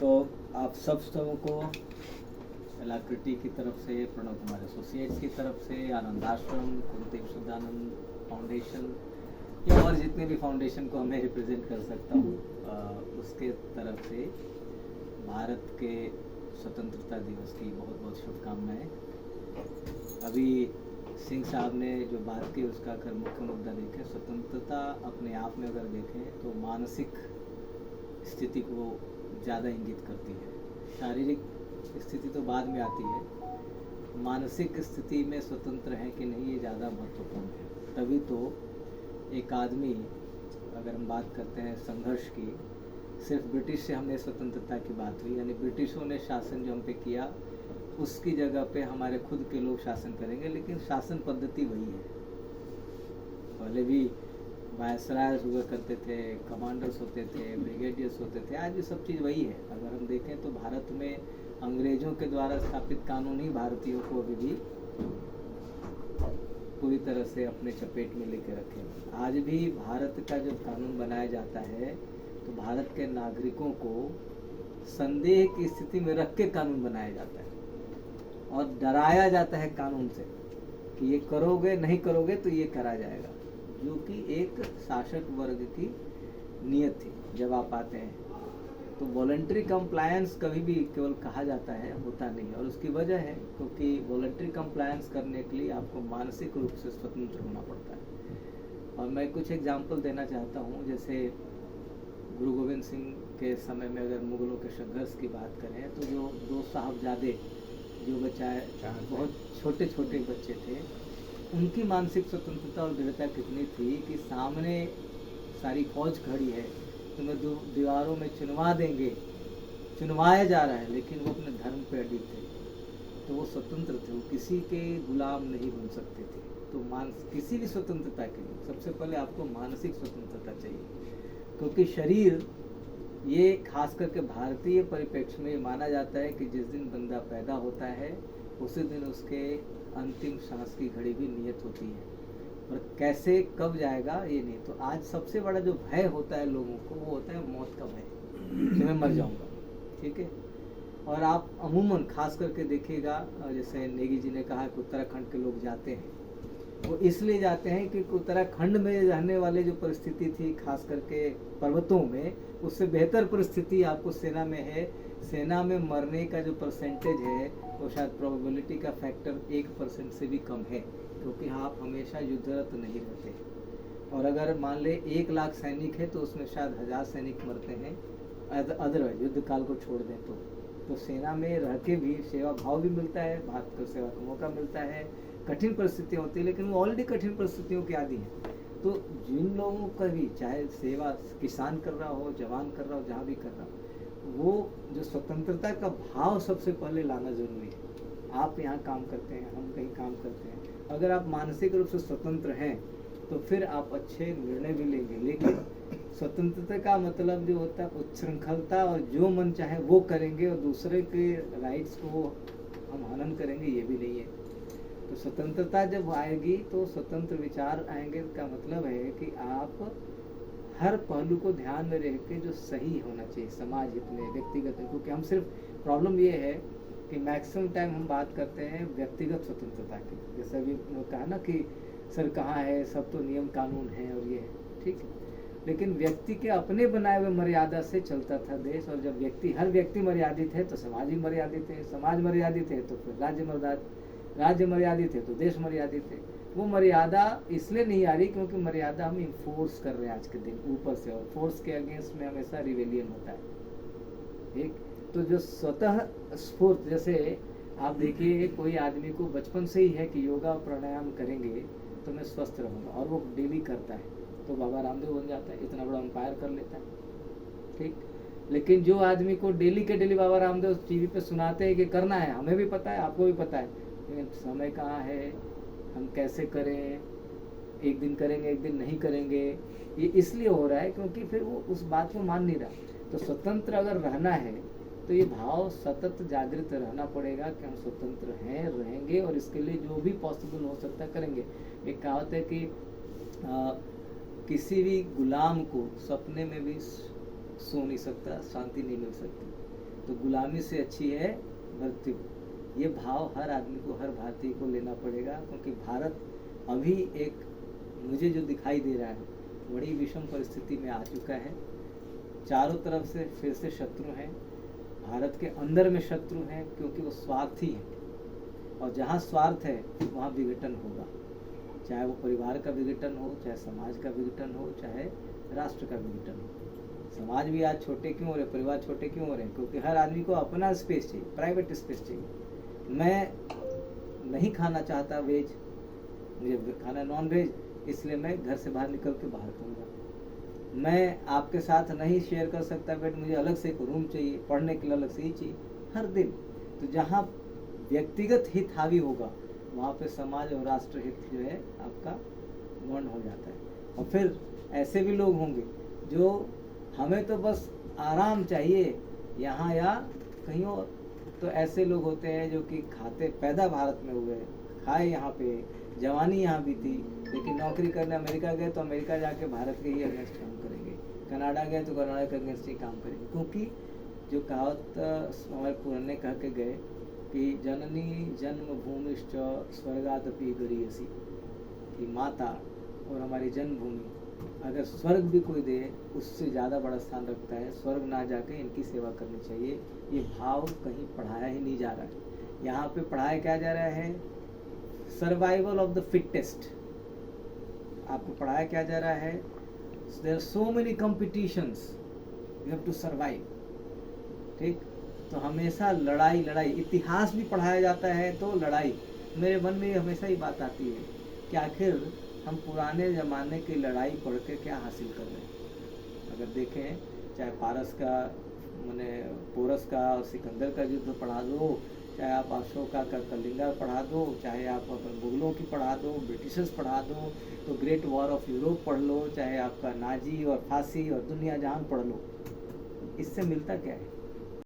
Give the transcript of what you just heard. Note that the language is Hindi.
तो आप सबों को एलाक्रिटी की तरफ से, प्रणव कुमार एसोसिएट्स की तरफ से, आनंद आश्रम, कुलदीप शुद्धानंद फाउंडेशन या और जितने भी फाउंडेशन को मैं रिप्रेजेंट कर सकता हूँ उसके तरफ से भारत के स्वतंत्रता दिवस की बहुत बहुत शुभकामनाएं। अभी सिंह साहब ने जो बात की उसका अगर मुख्य मुद्दा देखें, स्वतंत्रता अपने आप में अगर देखें तो मानसिक स्थिति को ज़्यादा इंगित करती है। शारीरिक स्थिति तो बाद में आती है, मानसिक स्थिति में स्वतंत्र है कि नहीं ये ज़्यादा महत्वपूर्ण है। तभी तो एक आदमी, अगर हम बात करते हैं संघर्ष की, सिर्फ ब्रिटिश से हमने स्वतंत्रता की बात हुई, यानी ब्रिटिशों ने शासन जो हम पे किया उसकी जगह पे हमारे खुद के लोग शासन करेंगे, लेकिन शासन पद्धति वही है। पहले भी वायसराय हुआ करते थे, कमांडर्स होते थे, ब्रिगेडियर्स होते थे, आज भी सब चीज़ वही है। अगर हम देखें तो भारत में अंग्रेजों के द्वारा स्थापित कानून ही भारतीयों को अभी भी पूरी तरह से अपने चपेट में लेके रखे। आज भी भारत का जब कानून बनाया जाता है तो भारत के नागरिकों को संदेह की स्थिति में रख के कानून बनाया जाता है और डराया जाता है कानून से कि ये करोगे, नहीं करोगे तो ये करा जाएगा, जो कि एक शासक वर्ग की नीयत थी। जब आप आते हैं तो वॉलंटरी कंप्लायंस कभी भी केवल कहा जाता है, होता नहीं है। और उसकी वजह है क्योंकि वॉलंटरी कंप्लायंस करने के लिए आपको मानसिक रूप से स्वतंत्र होना पड़ता है। और मैं कुछ एग्जांपल देना चाहता हूँ। जैसे गुरु गोविंद सिंह के समय में अगर मुगलों के संघर्ष की बात करें तो जो दो साहबजादे जो बचाए, बहुत छोटे छोटे बच्चे थे, उनकी मानसिक स्वतंत्रता और दृढ़ता कितनी थी कि सामने सारी फौज खड़ी है, तुम्हें दीवारों में चुनवा देंगे, चुनवाया जा रहा है, लेकिन वो अपने धर्म पे अडिग थे। तो वो स्वतंत्र थे, वो किसी के गुलाम नहीं बन सकते थे। तो किसी भी स्वतंत्रता के लिए सबसे पहले आपको मानसिक स्वतंत्रता चाहिए, क्योंकि शरीर, ये खास करके भारतीय परिप्रेक्ष्य में माना जाता है कि जिस दिन बंदा पैदा होता है उसी दिन उसके अंतिम सांस की घड़ी भी नियत होती है, और कैसे कब जाएगा ये नहीं। तो आज सबसे बड़ा जो भय होता है लोगों को, वो होता है मौत का भय कि मैं मर जाऊंगा। ठीक है। और आप अमूमन खास करके देखिएगा, जैसे नेगी जी ने कहा कि उत्तराखंड के लोग जाते हैं, वो इसलिए जाते हैं कि उत्तराखंड में रहने वाले जो परिस्थिति थी खास करके पर्वतों में, उससे बेहतर परिस्थिति आपको सेना में है। सेना में मरने का जो परसेंटेज है वो शायद प्रोबेबिलिटी का फैक्टर 1% से भी कम है, क्योंकि आप हमेशा युद्धरत नहीं रहते। और अगर मान ले 1 लाख सैनिक है तो उसमें शायद 1000 सैनिक मरते हैं, अदरवाइज युद्ध काल को छोड़ दें तो सेना में रह के भी सेवा भाव भी मिलता है, भारत को सेवा का मौका मिलता है। कठिन परिस्थितियाँ होती है, लेकिन वो ऑलरेडी कठिन परिस्थितियों के आदी हैं। तो जिन लोगों का भी, चाहे सेवा किसान कर रहा हो, जवान कर रहा हो, जहाँ भी कर रहा हो, वो जो स्वतंत्रता का भाव सबसे पहले लाना जरूरी है। आप यहाँ काम करते हैं, हम कहीं काम करते हैं, अगर आप मानसिक रूप से स्वतंत्र हैं तो फिर आप अच्छे निर्णय भी लेंगे। लेकिन स्वतंत्रता का मतलब जो होता है उच्छृंखलता, और जो मन चाहे वो करेंगे और दूसरे के राइट्स को हम हनन करेंगे, ये भी नहीं है। तो स्वतंत्रता जब आएगी तो स्वतंत्र विचार आएंगे का मतलब है कि आप हर पहलू को ध्यान में रख के जो सही होना चाहिए समाज हित में, व्यक्तिगत में। क्योंकि हम सिर्फ, प्रॉब्लम ये है कि मैक्सिमम टाइम हम बात करते हैं व्यक्तिगत स्वतंत्रता की। जैसे अभी कहा ना कि सर कहाँ है, सब तो नियम कानून है और ये है, ठीक है, लेकिन व्यक्ति के अपने बनाए हुए मर्यादा से चलता था देश। और जब हर व्यक्ति मर्यादित है तो समाज भी मर्यादित है, समाज मर्यादित है तो फिर राज्य मर्यादित है तो देश मर्यादित है। वो मर्यादा इसलिए नहीं आ रही क्योंकि मर्यादा हम इन्फोर्स कर रहे हैं आज के दिन ऊपर से, और फोर्स के अगेंस्ट में हमेशा रिवेलियन होता है। ठीक, तो जो स्वतः स्फूर्त, जैसे आप देखिए कोई आदमी को बचपन से ही है कि योगा प्राणायाम करेंगे तो मैं स्वस्थ रहूँगा, और वो डेली करता है तो बाबा रामदेव बन जाता है, इतना बड़ा अंपायर कर लेता है। ठीक, लेकिन जो आदमी को डेली के डेली बाबा रामदेव टीवी पे सुनाते हैं कि करना है, हमें भी पता है, आपको भी पता है, लेकिन समय कहाँ है, हम कैसे करें, एक दिन करेंगे एक दिन नहीं करेंगे, ये इसलिए हो रहा है क्योंकि फिर वो उस बात को मान नहीं रहा। तो स्वतंत्र अगर रहना है तो ये भाव सतत जागृत रहना पड़ेगा कि हम स्वतंत्र हैं, रहेंगे, और इसके लिए जो भी पॉसिबल हो सकता है करेंगे। एक कहावत है कि किसी भी गुलाम को सपने में भी सो नहीं सकता, शांति नहीं मिल सकती। तो गुलामी से अच्छी है मृत्यु। ये भाव हर आदमी को, हर भारतीय को लेना पड़ेगा, क्योंकि भारत अभी एक, मुझे जो दिखाई दे रहा है, बड़ी विषम परिस्थिति में आ चुका है। चारों तरफ से फिर से शत्रु हैं, भारत के अंदर में शत्रु हैं, क्योंकि वो स्वार्थी हैं, और जहाँ स्वार्थ है वहाँ विघटन होगा, चाहे वो परिवार का विघटन हो, चाहे समाज का विघटन हो, चाहे राष्ट्र का विघटन हो। समाज भी आज छोटे क्यों हो रहे, परिवार छोटे क्यों हो रहे हैं? क्योंकि हर आदमी को अपना स्पेस चाहिए, प्राइवेट स्पेस चाहिए। मैं नहीं खाना चाहता वेज, मुझे खाना नॉन वेज, इसलिए मैं घर से बाहर निकल के बाहर खाऊंगा। मैं आपके साथ नहीं शेयर कर सकता बेड, मुझे अलग से एक रूम चाहिए, पढ़ने के लिए अलग से ही चाहिए हर दिन। तो जहाँ व्यक्तिगत हित हावी होगा वहाँ पे समाज और राष्ट्र हित जो है आपका गौण हो जाता है। और फिर ऐसे भी लोग होंगे जो हमें तो बस आराम चाहिए यहाँ या कहीं और, तो ऐसे लोग होते हैं जो कि खाते, पैदा भारत में हुए, खाए यहाँ पे, जवानी यहाँ बीती, लेकिन नौकरी करने अमेरिका गए तो अमेरिका जाके भारत के ही अगेंस्ट काम करेंगे, कनाडा गए तो कनाडा के अगेंस्ट ही काम करेंगे। क्योंकि जो कहावत हमारे पुराने कह के गए कि जननी जन्मभूमिश्च स्वर्गादपि गरीयसी, कि माता और हमारी जन्मभूमि अगर स्वर्ग भी कोई दे उससे ज़्यादा बड़ा स्थान रखता है, स्वर्ग ना जाके इनकी सेवा करनी चाहिए। ये भाव कहीं पढ़ाया ही नहीं जा रहा है। यहाँ पे पढ़ाया क्या जा रहा है? Survival of the fittest. आपको पढ़ाया क्या जा रहा है? There are so many competitions, you have to survive. ठीक, तो हमेशा लड़ाई लड़ाई, इतिहास भी पढ़ाया जाता है तो लड़ाई। मेरे मन में हमेशा ही बात आती है कि आखिर हम पुराने ज़माने की लड़ाई पढ़ के क्या हासिल कर रहे हैं? अगर देखें, चाहे पारस का मैंने पोरस का और सिकंदर का युद्ध पढ़ा दो, चाहे आप अशोका का कलिंगा पढ़ा दो, चाहे आप मुगलों की पढ़ा दो, ब्रिटिशर्स पढ़ा दो, तो ग्रेट वॉर ऑफ यूरोप पढ़ लो, चाहे आपका नाजी और फांसी और दुनिया जहान पढ़ लो, इससे मिलता क्या है?